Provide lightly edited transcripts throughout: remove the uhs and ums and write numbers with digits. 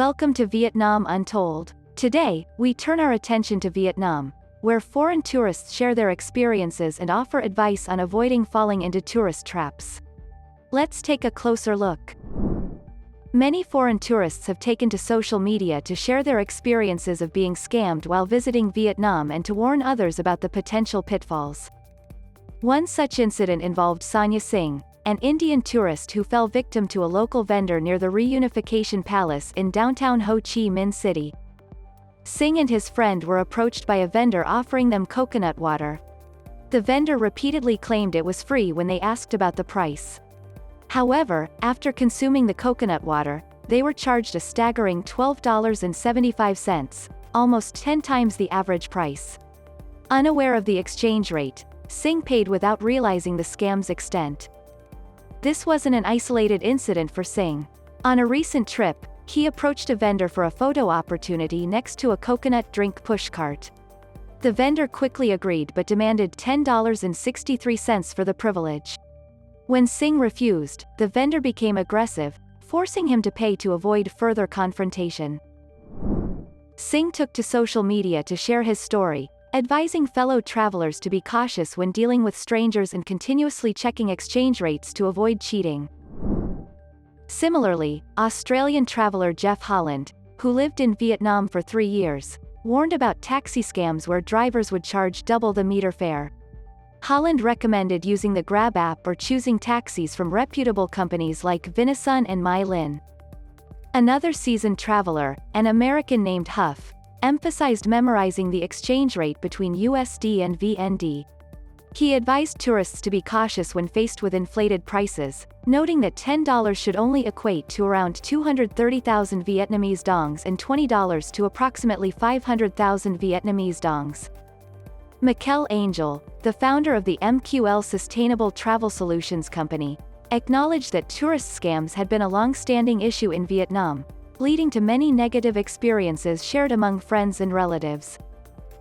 Welcome to Vietnam Untold. Today, we turn our attention to Vietnam, where foreign tourists share their experiences and offer advice on avoiding falling into tourist traps. Let's take a closer look. Many foreign tourists have taken to social media to share their experiences of being scammed while visiting Vietnam and to warn others about the potential pitfalls. One such incident involved Sanya Singh, an Indian tourist who fell victim to a local vendor near the Reunification Palace in downtown Ho Chi Minh City. Singh and his friend were approached by a vendor offering them coconut water. The vendor repeatedly claimed it was free when they asked about the price. However, after consuming the coconut water, they were charged a staggering $12.75, almost 10 times the average price. Unaware of the exchange rate, Singh paid without realizing the scam's extent. This wasn't an isolated incident for Singh. On a recent trip, he approached a vendor for a photo opportunity next to a coconut drink pushcart. The vendor quickly agreed but demanded $10.63 for the privilege. When Singh refused, the vendor became aggressive, forcing him to pay to avoid further confrontation. Singh took to social media to share his story, advising fellow travelers to be cautious when dealing with strangers and continuously checking exchange rates to avoid cheating. Similarly, Australian traveler Jeff Holland, who lived in Vietnam for 3 years, warned about taxi scams where drivers would charge double the meter fare. Holland recommended using the Grab app or choosing taxis from reputable companies like Vinasun and My Linh. Another seasoned traveler, an American named Huff, emphasized memorizing the exchange rate between USD and VND. He advised tourists to be cautious when faced with inflated prices, noting that $10 should only equate to around 230,000 Vietnamese dongs and $20 to approximately 500,000 Vietnamese dongs. Mikel Angel, the founder of the MQL Sustainable Travel Solutions Company, acknowledged that tourist scams had been a long-standing issue in Vietnam, leading to many negative experiences shared among friends and relatives.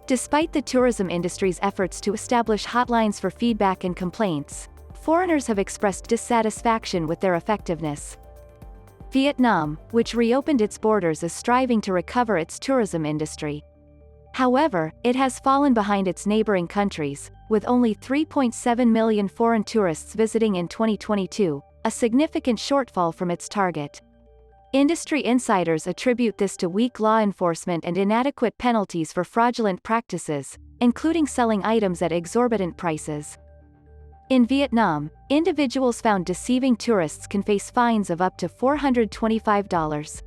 Despite the tourism industry's efforts to establish hotlines for feedback and complaints, foreigners have expressed dissatisfaction with their effectiveness. Vietnam, which reopened its borders, is striving to recover its tourism industry. However, it has fallen behind its neighboring countries, with only 3.7 million foreign tourists visiting in 2022, a significant shortfall from its target. Industry insiders attribute this to weak law enforcement and inadequate penalties for fraudulent practices, including selling items at exorbitant prices. In Vietnam, individuals found deceiving tourists can face fines of up to $425.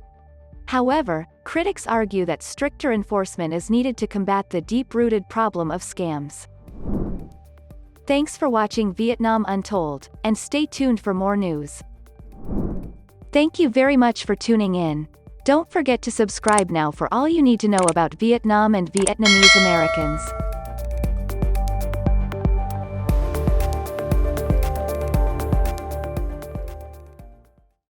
However, critics argue that stricter enforcement is needed to combat the deep-rooted problem of scams. Thanks for watching Vietnam Untold, and stay tuned for more news. Thank you very much for tuning in. Don't forget to subscribe now for all you need to know about Vietnam and Vietnamese Americans.